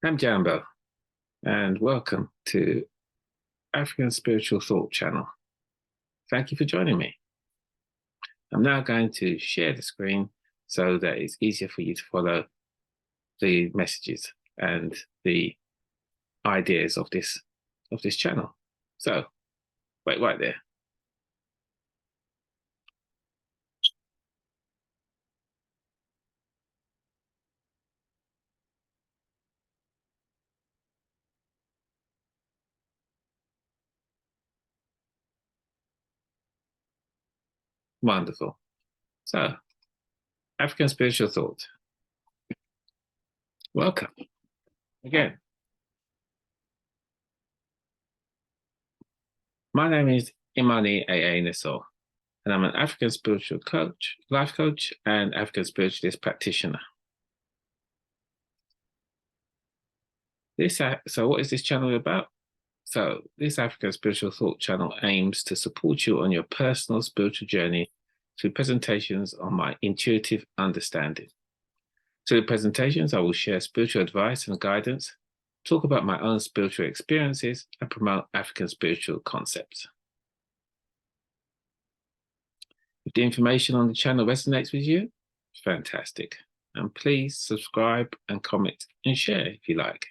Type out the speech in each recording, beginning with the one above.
I'm Jambo, and welcome to African Spiritual Thought Channel. Thank you for joining me. I'm now going to share the screen so that it's easier for you to follow the messages and the ideas of this channel. So, wait right there. Wonderful. So, African Spiritual Thought. Welcome again. My name is Imani A Nassor, and I'm an African spiritual coach, life coach, and African spiritualist practitioner. So what is this channel about? So this African Spiritual Thought channel aims to support you on your personal spiritual journey through presentations on my intuitive understanding. Through the presentations, I will share spiritual advice and guidance, talk about my own spiritual experiences, and promote African spiritual concepts. If the information on the channel resonates with you, fantastic. And please subscribe and comment and share if you like.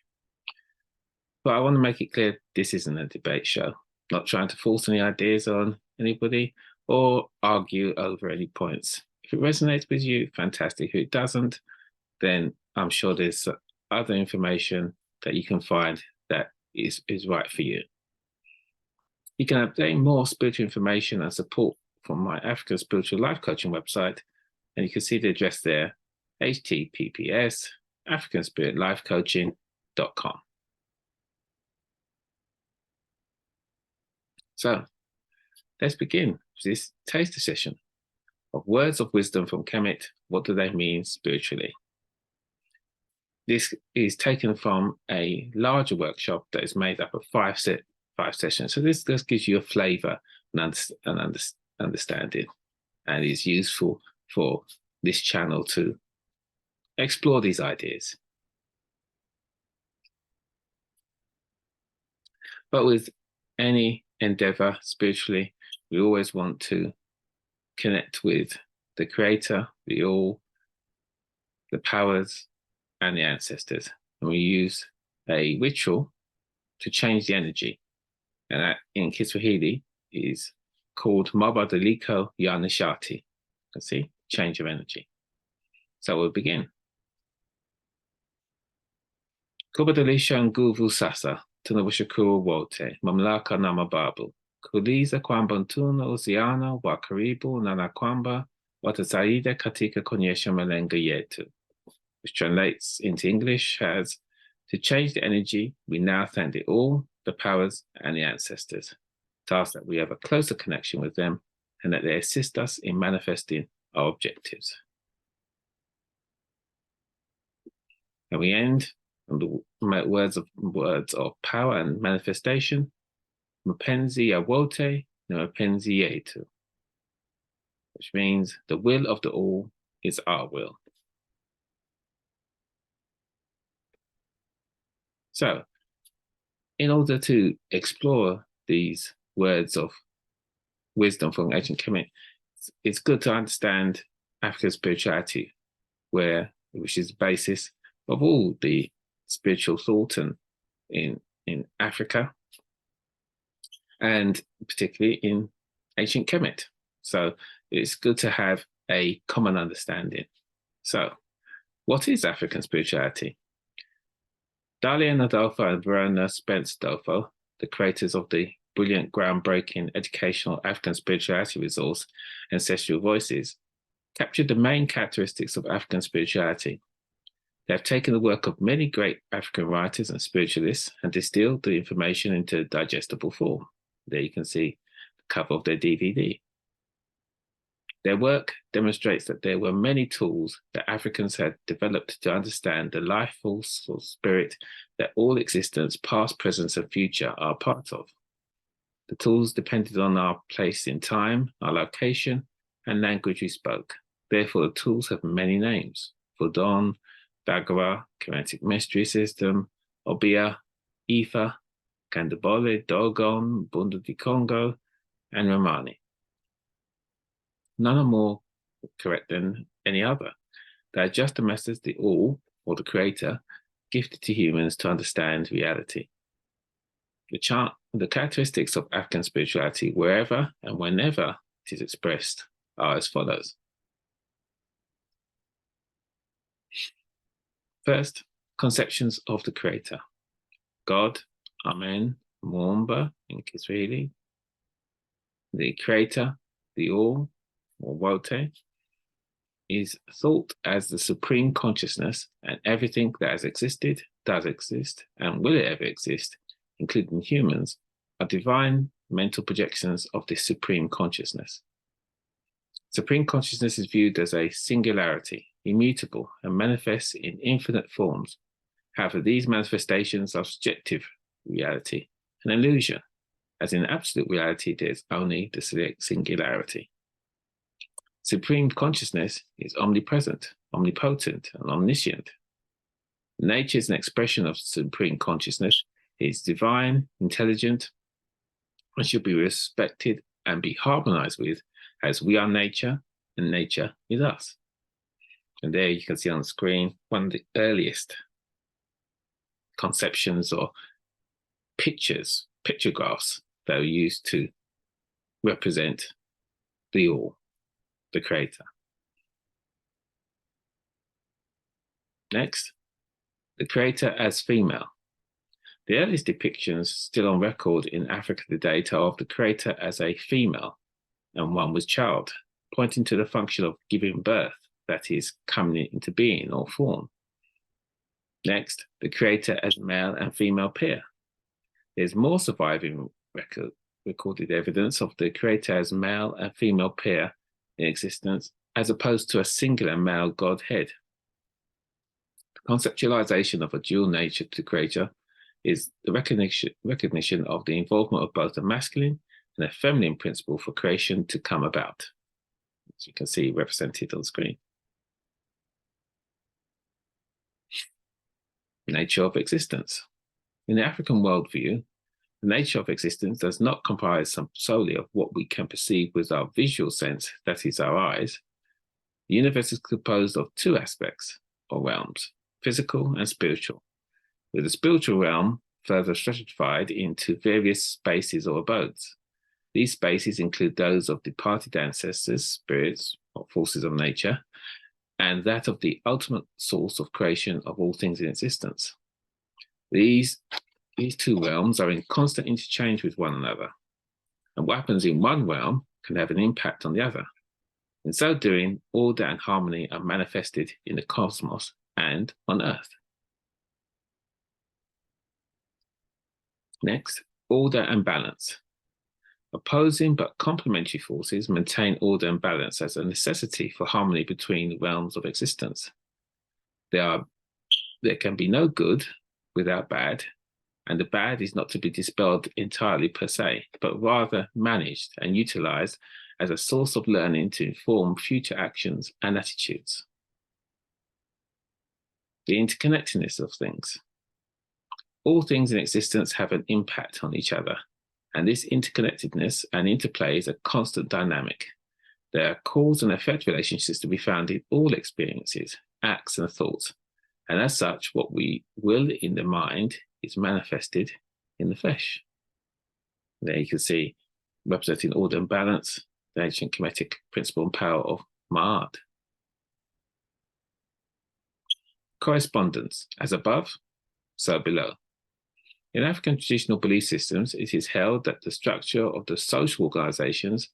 But I want to make it clear this isn't a debate show, not trying to force any ideas on anybody or argue over any points. If it resonates with you, fantastic. If it doesn't, then I'm sure there's other information that you can find that is right for you. You can obtain more spiritual information and support from my African Spiritual Life Coaching website, and you can see the address there, https africanspiritlifecoaching.com. So let's begin this taster session of words of wisdom from Kemet. What do they mean spiritually? This is taken from a larger workshop that is made up of five sessions. So this just gives you a flavor and understanding, and is useful for this channel to explore these ideas. But with any endeavor spiritually, we always want to connect with the creator, the powers, and the ancestors. And we use a ritual to change the energy. And that in Kiswahili is called Mabadiliko ya Nishati. You can see, change of energy. So we'll begin. Kubadilisha nguvu sasa, tunawashukuru wote, mamlaka na mababu. Kuuliza kwamba tuna uhusiano wa karibu na kwamba watasaidia katika kuonyesha malengo yetu. Which translates into English as, to change the energy, we now thank the all, the powers, and the ancestors. To ask that we have a closer connection with them and that they assist us in manifesting our objectives. And we end on the words of power and manifestation. Mapenzi ya wote na mapenzi yetu, which means the will of the all is our will. So, in order to explore these words of wisdom from ancient Kemet, it's good to understand African spirituality, which is the basis of all the spiritual thought in Africa, and particularly in ancient Kemet. So it's good to have a common understanding. So, what is African spirituality? Dalian Adolfo and Verona Spence Dolfo, the creators of the brilliant, groundbreaking educational African spirituality resource, Ancestral Voices, captured the main characteristics of African spirituality. They have taken the work of many great African writers and spiritualists and distilled the information into digestible form. There you can see the cover of their DVD. Their work demonstrates that there were many tools that Africans had developed to understand the life force or spirit that all existence, past, present, and future, are part of. The tools depended on our place in time, our location, and language we spoke. Therefore, the tools have many names: Fudon, Bagua, Kemetic Mystery System, Obia, Ether, Candabole, Dogon, Bunda di Congo, and Romani. None are more correct than any other. They are just the methods the all, or the creator, gifted to humans to understand reality. The characteristics of African spirituality, wherever and whenever it is expressed, are as follows. First, conceptions of the creator. God, Amen, Muumba in Kiswahili. The creator, the all, or Wote, is thought as the supreme consciousness, and everything that has existed, does exist, and will it ever exist, including humans, are divine mental projections of this supreme consciousness. Supreme consciousness is viewed as a singularity, immutable, and manifests in infinite forms. However, these manifestations are subjective reality, an illusion, as in absolute reality there is only the singularity. Supreme consciousness is omnipresent, omnipotent, and omniscient. Nature is an expression of supreme consciousness. It is divine, intelligent, and should be respected and be harmonized with, as we are nature and nature is us. And there you can see on the screen one of the earliest conceptions or pictographs that are used to represent the all, the creator. Next, the creator as female. The earliest depictions still on record in Africa today are of the creator as a female and one with child, pointing to the function of giving birth, that is, coming into being or form. Next, the creator as male and female pair. There's more surviving recorded evidence of the creator as male and female pair in existence, as opposed to a singular male godhead. The conceptualization of a dual nature to the creator is the recognition of the involvement of both a masculine and a feminine principle for creation to come about, as you can see represented on screen. Nature of existence. In the African worldview, the nature of existence does not comprise solely of what we can perceive with our visual sense, that is, our eyes. The universe is composed of two aspects or realms, physical and spiritual, with the spiritual realm further stratified into various spaces or abodes. These spaces include those of departed ancestors, spirits, or forces of nature, and that of the ultimate source of creation of all things in existence. These two realms are in constant interchange with one another, and what happens in one realm can have an impact on the other. In so doing, order and harmony are manifested in the cosmos and on Earth. Next, order and balance. Opposing but complementary forces maintain order and balance as a necessity for harmony between the realms of existence. There can be no good without bad, and the bad is not to be dispelled entirely per se, but rather managed and utilized as a source of learning to inform future actions and attitudes. The interconnectedness of things. All things in existence have an impact on each other, and this interconnectedness and interplay is a constant dynamic. There are cause and effect relationships to be found in all experiences, acts, and thoughts, and as such, what we will in the mind is manifested in the flesh. There you can see, representing order and balance, the ancient Kemetic principle and power of Ma'at. Correspondence, as above, so below. In African traditional belief systems, it is held that the structure of the social organizations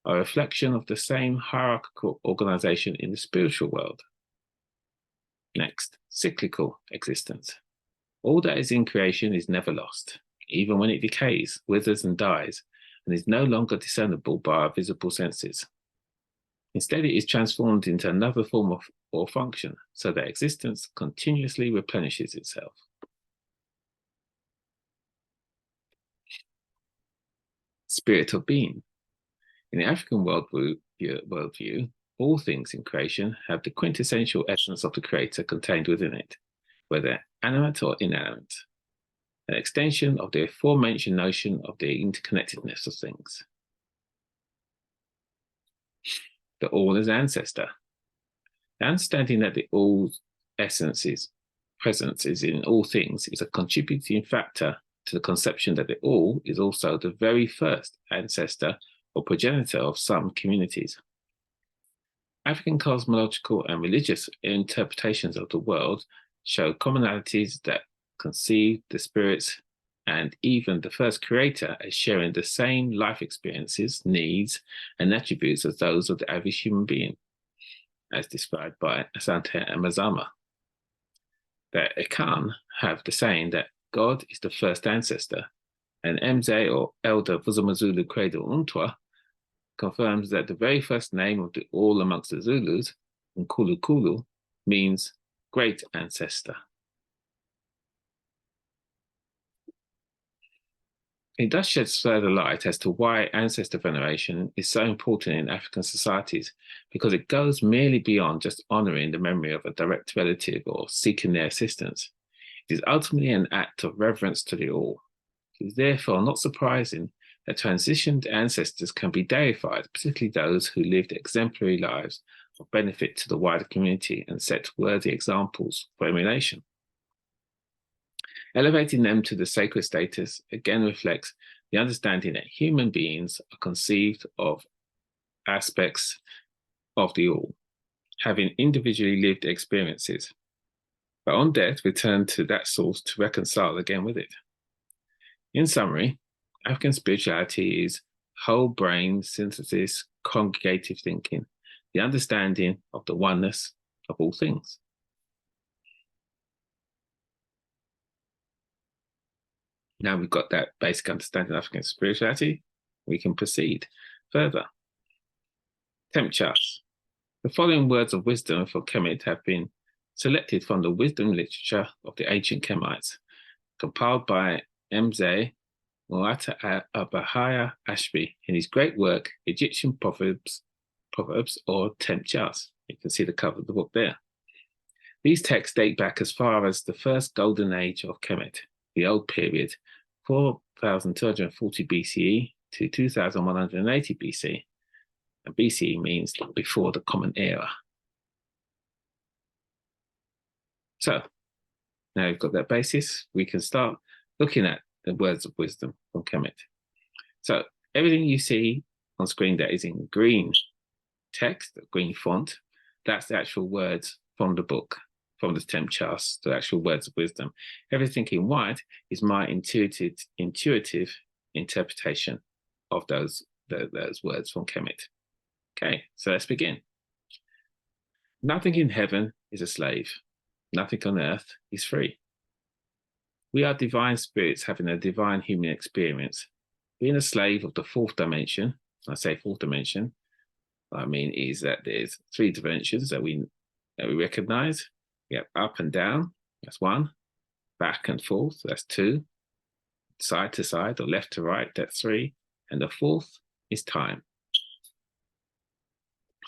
are a reflection of the same hierarchical organization in the spiritual world. Next, cyclical existence. All that is in creation is never lost, even when it decays, withers, and dies, and is no longer discernible by our visible senses. Instead, it is transformed into another form or function, so that existence continuously replenishes itself. Spirit of being. In the African worldview, all things in creation have the quintessential essence of the creator contained within it, whether animate or inanimate. an extension of the aforementioned notion of the interconnectedness of things. The all is ancestor. The understanding that the all's presence is in all things is a contributing factor to the conception that the all is also the very first ancestor or progenitor of some communities. African cosmological and religious interpretations of the world show commonalities that conceive the spirits and even the first creator as sharing the same life experiences, needs, and attributes as those of the average human being, as described by Asante and Mazama. That Akan have the saying that God is the first ancestor, and Mze or Elder Vuzamazulu Credo Untwa confirms that the very first name of the all amongst the Zulus, Nkulu Kulu, means great ancestor. It does shed further light as to why ancestor veneration is so important in African societies, because it goes merely beyond just honoring the memory of a direct relative or seeking their assistance. It is ultimately an act of reverence to the all. It is therefore not surprising that transitioned ancestors can be deified, particularly those who lived exemplary lives of benefit to the wider community and set worthy examples for emulation. Elevating them to the sacred status again reflects the understanding that human beings are conceived of aspects of the all, having individually lived experiences, but on death return to that source to reconcile again with it. In summary, African spirituality is whole brain synthesis, congregative thinking, the understanding of the oneness of all things. Now we've got that basic understanding of African spirituality, we can proceed further. CPASS. The following words of wisdom for Kemet have been selected from the wisdom literature of the ancient Kemites, compiled by Mze Muata Abahaya Ashby in his great work, Egyptian Proverbs or CPASS. You can see the cover of the book there. These texts date back as far as the first golden age of Kemet, the old period, 4240 BCE to 2180 BC. And BCE means before the Common Era. So now we've got that basis, we can start looking at the words of wisdom from Kemet. So everything you see on screen that is in green text, green font, that's the actual words from the book, from the CPASS, the actual words of wisdom. Everything in white is my intuitive interpretation of those words from Kemet. Okay, so let's begin. Nothing in heaven is a slave. Nothing on earth is free. We are divine spirits having a divine human experience. Being a slave of the fourth dimension, I say fourth dimension, what I mean is that there's three dimensions that we recognize. We have up and down, that's one. Back and forth, that's two. Side to side or left to right, that's three. And the fourth is time.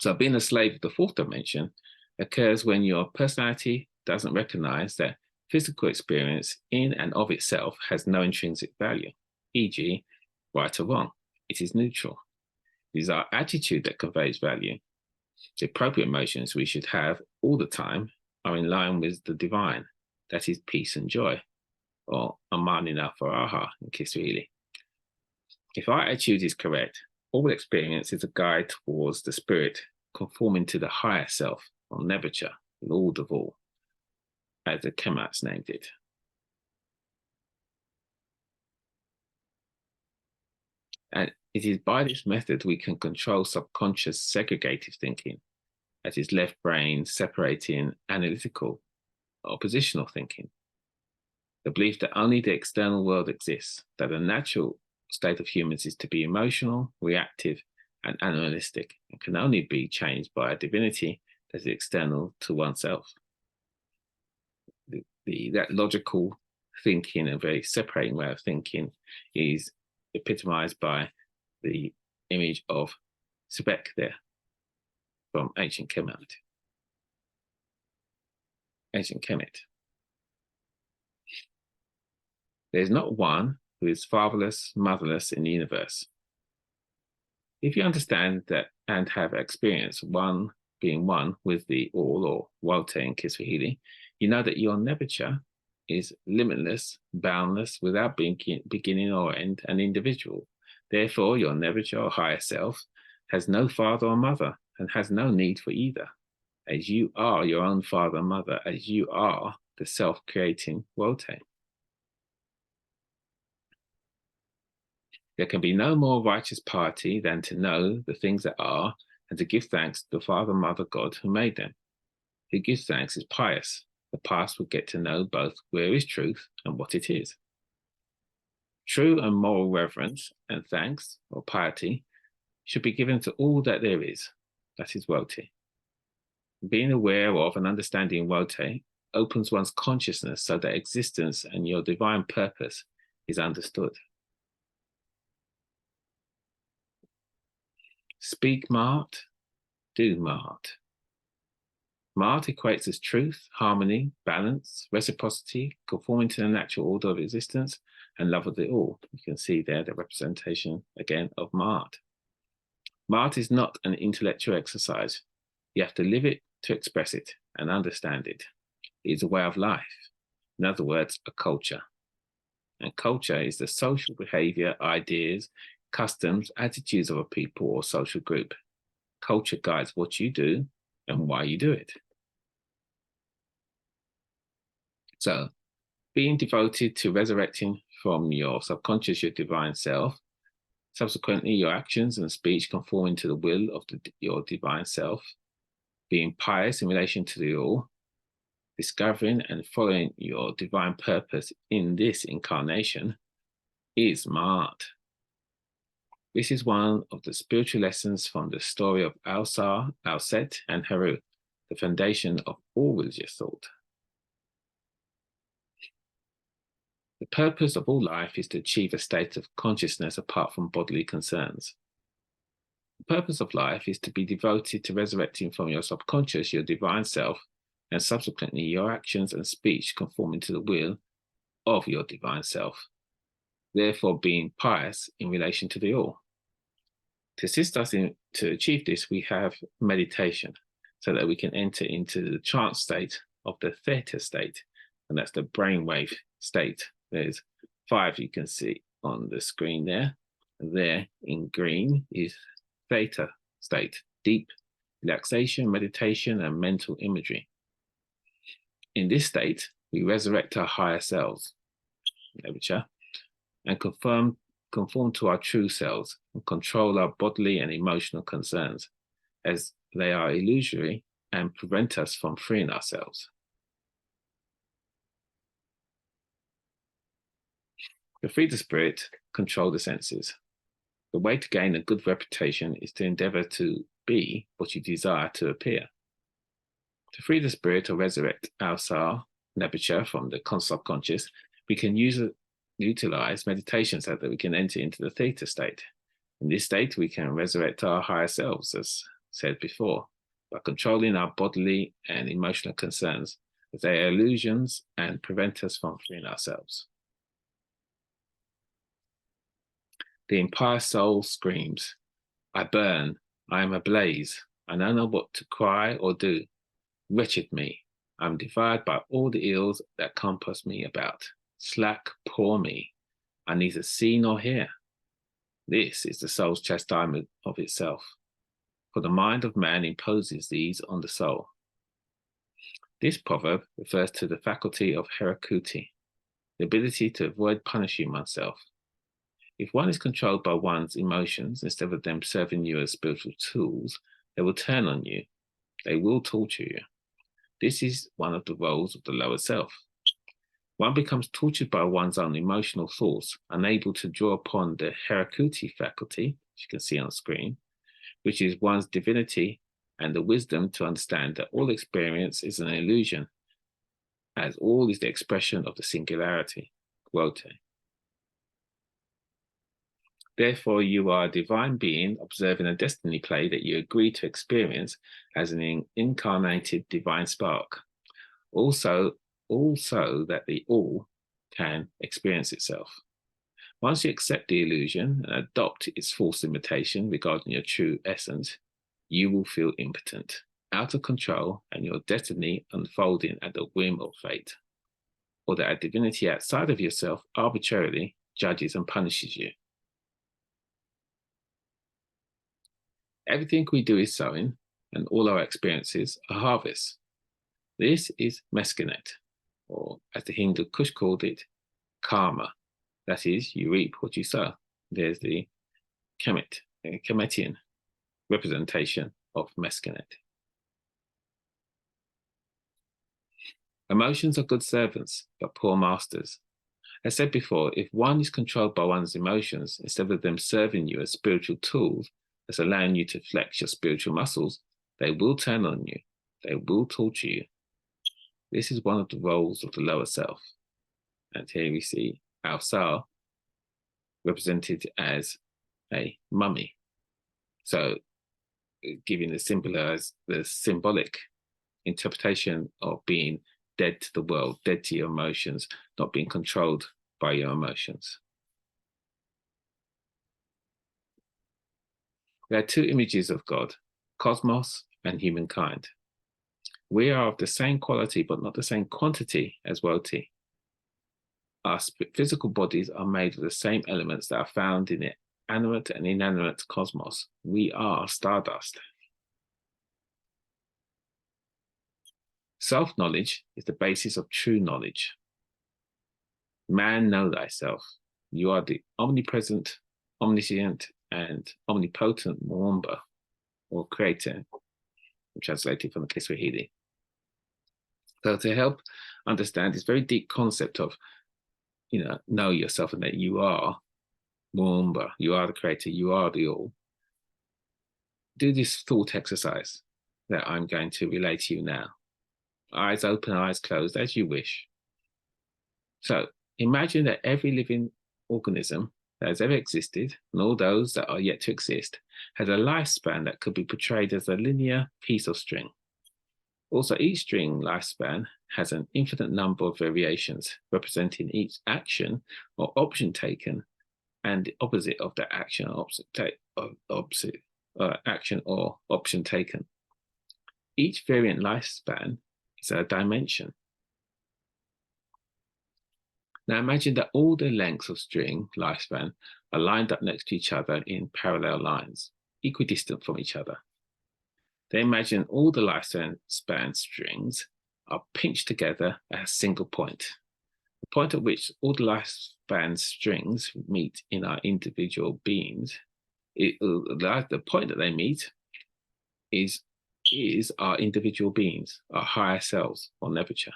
So being a slave of the fourth dimension occurs when your personality doesn't recognize that physical experience in and of itself has no intrinsic value, e.g., right or wrong. It is neutral. It is our attitude that conveys value. The appropriate emotions we should have all the time are in line with the divine, that is peace and joy, or Imani A in Kiswahili. If our attitude is correct, all experience is a guide towards the spirit, conforming to the higher self, or Nebuchadnezzar, Lord of all, as the Kemites named it. And it is by this method we can control subconscious segregative thinking, that is left brain separating analytical or positional thinking. The belief that only the external world exists, that the natural state of humans is to be emotional, reactive, and animalistic, and can only be changed by a divinity that is external to oneself. That logical thinking, a very separating way of thinking, is epitomized by the image of Sebek there from ancient Kemet. There is not one who is fatherless, motherless in the universe. If you understand that and have experienced one being one with the all, or Wote in Kiswahili, you know that your nature is limitless, boundless, without beginning or end, and individual. Therefore, your nature or higher self has no father or mother and has no need for either, as you are your own father and mother, as you are the self-creating Wote. There can be no more righteous piety than to know the things that are and to give thanks to the Father, Mother, God who made them. Who gives thanks is pious. The pious will get to know both where is truth and what it is. True and moral reverence and thanks, or piety, should be given to all that there is. That is Wote. Being aware of and understanding Wote opens one's consciousness so that existence and your divine purpose is understood. Speak Mart, do Mart. Mart equates as truth, harmony, balance, reciprocity, conforming to the natural order of existence, and love of the all. You can see there the representation again of Mart. Mart is not an intellectual exercise. You have to live it to express it and understand it. It is a way of life. In other words, a culture. And culture is the social behavior, ideas, customs, attitudes of a people or social group. Culture guides what you do and why you do it. So, being devoted to resurrecting from your subconscious your divine self, subsequently your actions and speech conforming to the will of your divine self, being pious in relation to the all, discovering and following your divine purpose in this incarnation is Ma'at. This is one of the spiritual lessons from the story of Al-Sar, Al-Set, and Heru, the foundation of all religious thought. The purpose of all life is to achieve a state of consciousness apart from bodily concerns. The purpose of life is to be devoted to resurrecting from your subconscious your divine self, and subsequently your actions and speech conforming to the will of your divine self, therefore being pious in relation to the all. To assist us to achieve this, we have meditation, so that we can enter into the trance state of the theta state, and that's the brainwave state. There's 5 you can see on the screen there. And there in green is theta state, deep relaxation, meditation, and mental imagery. In this state, we resurrect our higher selves, and conform to our true selves and control our bodily and emotional concerns, as they are illusory and prevent us from freeing ourselves. To free the spirit, control the senses. The way to gain a good reputation is to endeavor to be what you desire to appear. To free the spirit or resurrect our nature from the subconscious, we can utilize meditation so that we can enter into the theta state. In this state, we can resurrect our higher selves, as said before, by controlling our bodily and emotional concerns, as they are illusions and prevent us from freeing ourselves. The impious soul screams, I burn, I am ablaze, I don't know what to cry or do. Wretched me, I am devoured by all the ills that compass me about. Slack, poor me, I neither see nor hear. This is the soul's chastisement of itself, for the mind of man imposes these on the soul. This proverb refers to the faculty of herakuti, the ability to avoid punishing oneself. If one is controlled by one's emotions instead of them serving you as spiritual tools, they will turn on you. They will torture you. This is one of the roles of the lower self. One becomes tortured by one's own emotional thoughts, unable to draw upon the herakuti faculty, as you can see on screen, which is one's divinity and the wisdom to understand that all experience is an illusion, as all is the expression of the singularity, Wote. Therefore, you are a divine being observing a destiny play that you agree to experience as an incarnated divine spark. Also that the all can experience itself. Once you accept the illusion and adopt its false imitation regarding your true essence, you will feel impotent, out of control, and your destiny unfolding at the whim of fate, or that a divinity outside of yourself arbitrarily judges and punishes you. Everything we do is sowing, and all our experiences are harvests. This is mescanet, or as the Hindu Kush called it, karma. That is, you reap what you sow. There's the Kemet, Kemetian representation of mescanet. Emotions are good servants, but poor masters. As said before, if one is controlled by one's emotions, instead of them serving you as spiritual tools, as allowing you to flex your spiritual muscles, they will turn on you. They will torture you. This is one of the roles of the lower self. And here we see Nassor represented as a mummy. So giving the symbolic interpretation of being dead to the world, dead to your emotions, not being controlled by your emotions. There are two images of God, cosmos and humankind. We are of the same quality, but not the same quantity as Woti. Our physical bodies are made of the same elements that are found in the animate and inanimate cosmos. We are stardust. Self-knowledge is the basis of true knowledge. Man, know thyself. You are the omnipresent, omniscient, and omnipotent Muumba, or creator, translated from the Kiswahili. So to help understand this very deep concept of, know yourself and that you are Muumba, you are the creator, you are the all, do this thought exercise that I'm going to relay to you now. Eyes open, eyes closed, as you wish. So imagine that every living organism that has ever existed, and all those that are yet to exist, has a lifespan that could be portrayed as a linear piece of string. Also, each string lifespan has an infinite number of variations, representing each action or option taken and the opposite of that action or action or option taken. Each variant lifespan is a dimension. Now imagine that all the lengths of string lifespan are lined up next to each other in parallel lines, equidistant from each other. Then imagine all the lifespan strings are pinched together at a single point, the point at which all the lifespan strings meet in our individual beings. The point that they meet is our individual beings, our higher selves, or Nebuchadnezzar,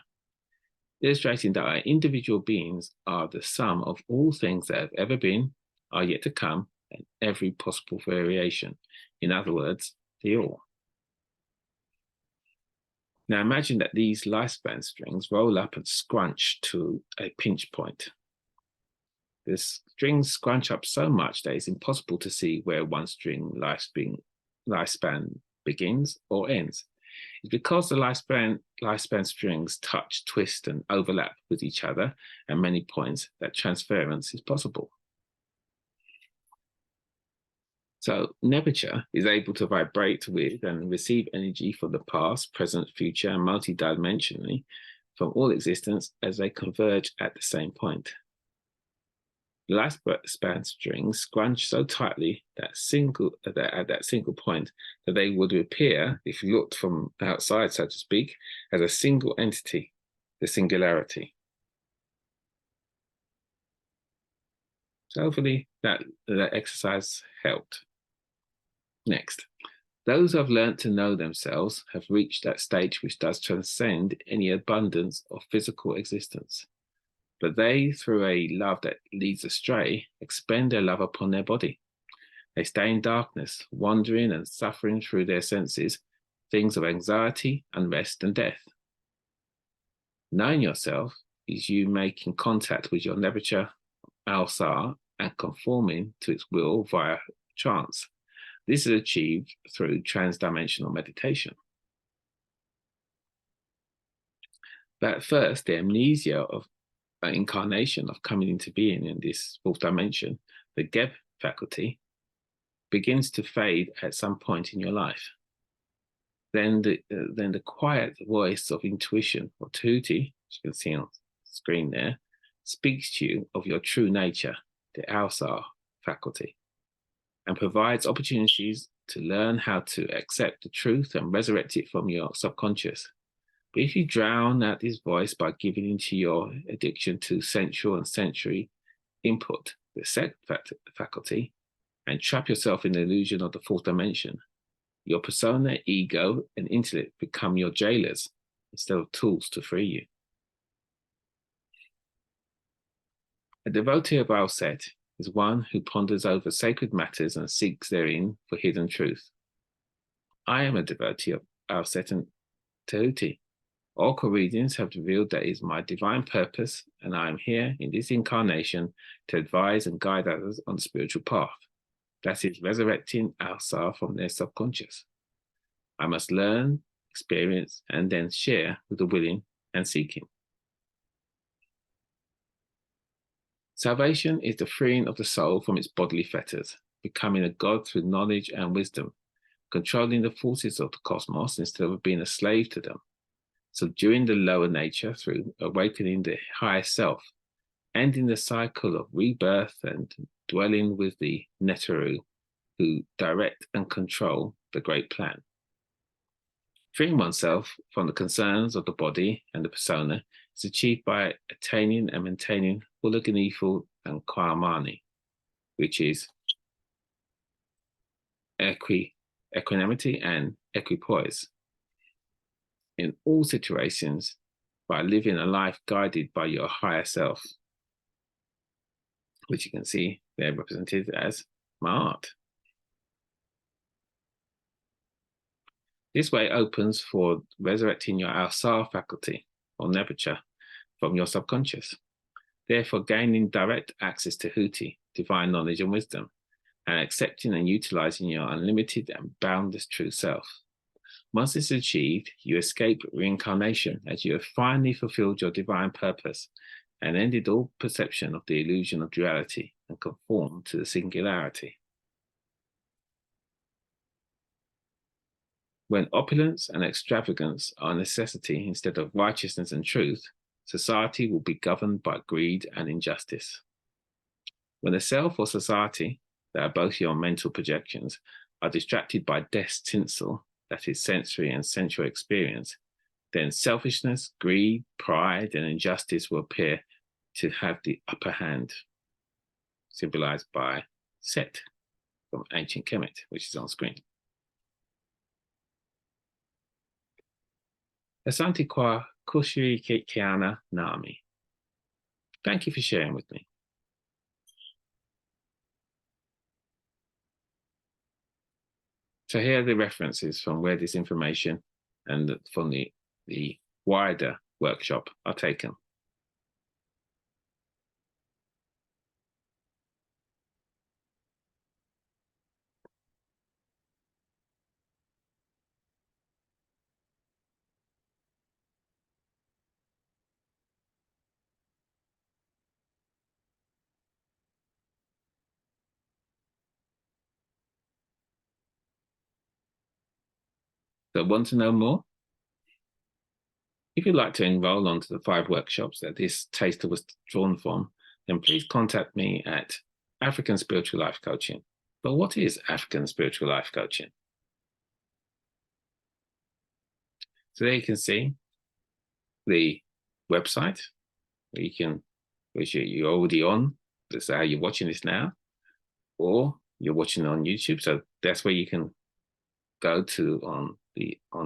illustrating that our individual beings are the sum of all things that have ever been, are yet to come, and every possible variation. In other words, the all. Now imagine that these lifespan strings roll up and scrunch to a pinch point. The strings scrunch up so much that it's impossible to see where one string lifespan begins or ends. It's because the lifespan strings touch, twist, and overlap with each other at many points that transference is possible. So Nebuchadnezzar is able to vibrate with and receive energy from the past, present, future, and multidimensionally from all existence as they converge at the same point. The lifespan strings scrunch so tightly at that single point that they would appear, if you looked from outside, so to speak, as a single entity, the singularity. So hopefully that exercise helped. Next, those who have learned to know themselves have reached that stage which does transcend any abundance of physical existence. But they, through a love that leads astray, expend their love upon their body. They stay in darkness, wandering and suffering through their senses, things of anxiety, unrest, and death. Knowing yourself is you making contact with your Nebuchadnezzar, Nassor, and conforming to its will via trance. This is achieved through transdimensional meditation. But at first, the amnesia of incarnation of coming into being in this fourth dimension, the Geb faculty begins to fade at some point in your life. Then the quiet voice of intuition, or Tahuti, as you can see on the screen there, speaks to you of your true nature, the Alsar faculty, and provides opportunities to learn how to accept the truth and resurrect it from your subconscious. But if you drown out this voice by giving into your addiction to sensual and sensory input, the Set faculty, and trap yourself in the illusion of the fourth dimension, your persona, ego, and intellect become your jailers instead of tools to free you. A devotee of our set is one who ponders over sacred matters and seeks therein for hidden truth. I am a devotee of our set and Tahuti. Oracle readings have revealed that it is my divine purpose, and I am here in this incarnation to advise and guide others on the spiritual path. That is resurrecting Alsar from their subconscious. I must learn, experience, and then share with the willing and seeking. Salvation is the freeing of the soul from its bodily fetters, becoming a god through knowledge and wisdom, controlling the forces of the cosmos instead of being a slave to them, subduing the lower nature through awakening the higher self, ending the cycle of rebirth and dwelling with the Neteru, who direct and control the great plan. Freeing oneself from the concerns of the body and the persona is achieved by attaining and maintaining Hulaganifu and Kwamani, which is equanimity and equipoise, in all situations by living a life guided by your higher self, which you can see there represented as my art. This way opens for resurrecting your Alsar faculty, or Nebuchadnezzar, from your subconscious, therefore gaining direct access to Huti, divine knowledge and wisdom, and accepting and utilizing your unlimited and boundless true self. Once this is achieved, you escape reincarnation as you have finally fulfilled your divine purpose and ended all perception of the illusion of duality and conformed to the singularity. When opulence and extravagance are a necessity instead of righteousness and truth, society will be governed by greed and injustice. When the self or society, that are both your mental projections, are distracted by death's tinsel, that is sensory and sensual experience, then selfishness, greed, pride, and injustice will appear to have the upper hand, symbolized by Set from ancient Kemet, which is on screen. Asante kwa kushirikiana nami. Thank you for sharing with me. So here are the references from where this information and from the wider workshop are taken. So want to know more? If you'd like to enroll onto the 5 workshops that this taster was drawn from, then please contact me at African Spiritual Life Coaching. But what is African Spiritual Life Coaching? So there you can see the website where you can, which you're already on. That's how you're watching this now, or you're watching on YouTube. So that's where you can go to on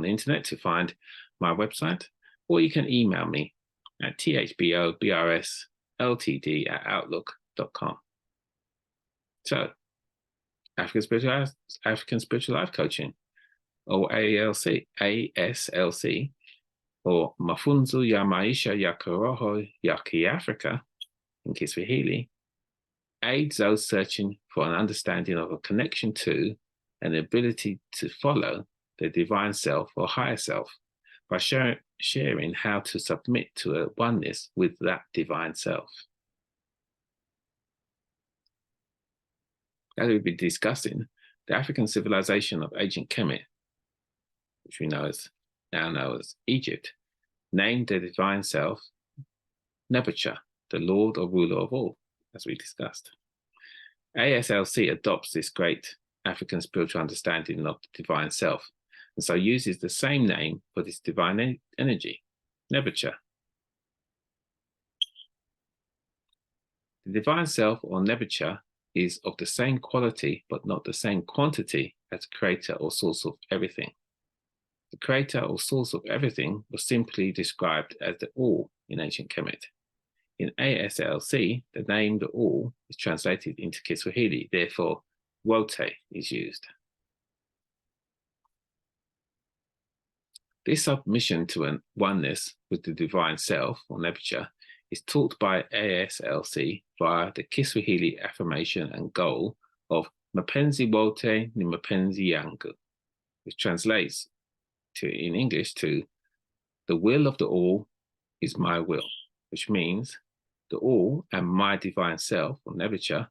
the internet to find my website, or you can email me at thbobrsLTD@outlook.com. So African Spiritual Life Coaching, or ASLC, or Mafunzo ya Maisha ya Kiroho ya Kiafrika in Kiswahili, aids those searching for an understanding of a connection to and the ability to follow their divine self or higher self by sharing how to submit to a oneness with that divine self. As we've been discussing, the African civilization of ancient Kemet, which we now know as Egypt, named their divine self Nebuchadnezzar, the Lord or ruler of all, as we discussed. ASLC adopts this great African spiritual understanding of the divine self, and so uses the same name for this divine energy, Nebuchadnezzar. The divine self, or Nebuchadnezzar, is of the same quality but not the same quantity as the creator or source of everything. The creator or source of everything was simply described as the All in ancient Kemet. In ASLC, the name the All is translated into Kiswahili, therefore Wote is used. This submission to a oneness with the divine self, or Nebuchadnezzar, is taught by ASLC via the Kiswahili affirmation and goal of Mapenzi wote ni mapenzi yangu, which translates in English to the will of the All is my will, which means the All and my divine self, or Nebuchadnezzar,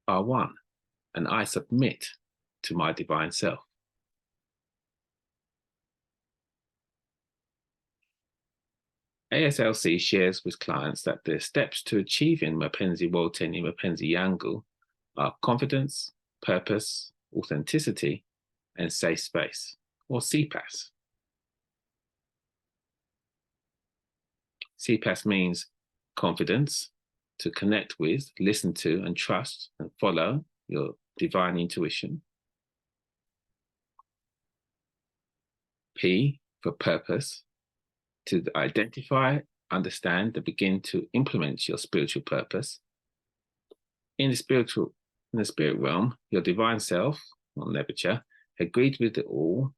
are one, and I submit to my divine self. ASLC shares with clients that the steps to achieving Mapenzi wote ni mapenzi yangu are confidence, purpose, authenticity, and safe space, or CPASS. CPASS means confidence, to connect with, listen to, and trust and follow your divine intuition. P for purpose, to identify, understand, and begin to implement your spiritual purpose. In the spirit realm, your divine self, or Nebuchadnezzar, agreed with the All,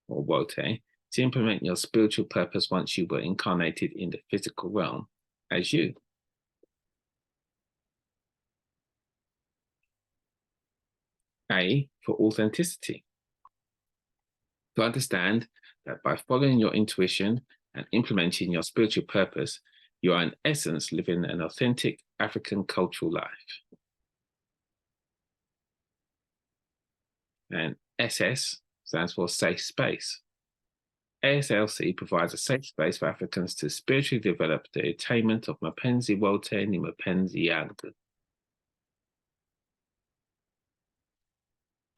or Wote, to implement your spiritual purpose once you were incarnated in the physical realm as you. A for authenticity, to understand that by following your intuition and implementing your spiritual purpose, you are in essence living an authentic African cultural life. And SS stands for safe space. ASLC provides a safe space for Africans to spiritually develop the attainment of Mapenzi wote ni mapenzi yangu.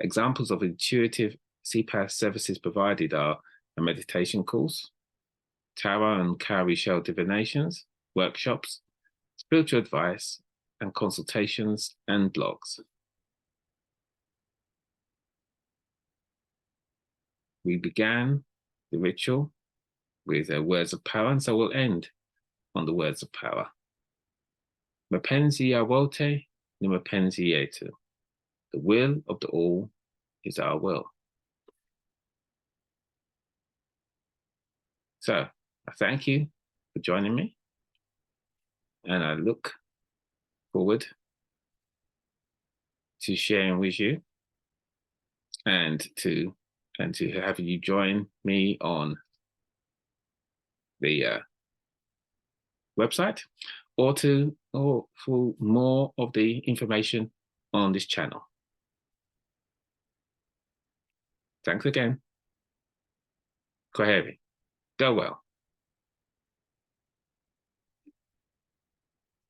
Examples of intuitive CPASS services provided are a meditation course, tarot and cowrie shell divinations, workshops, spiritual advice, and consultations and blogs. We began the ritual with words of power, and so we'll end on the words of power. Mapenzi ya wote ni mapenzi yetu. The will of the All is our will. So I thank you for joining me, and I look forward to sharing with you and to have you join me on the website or for more of the information on this channel. Thanks again. Kwaheri. Go well.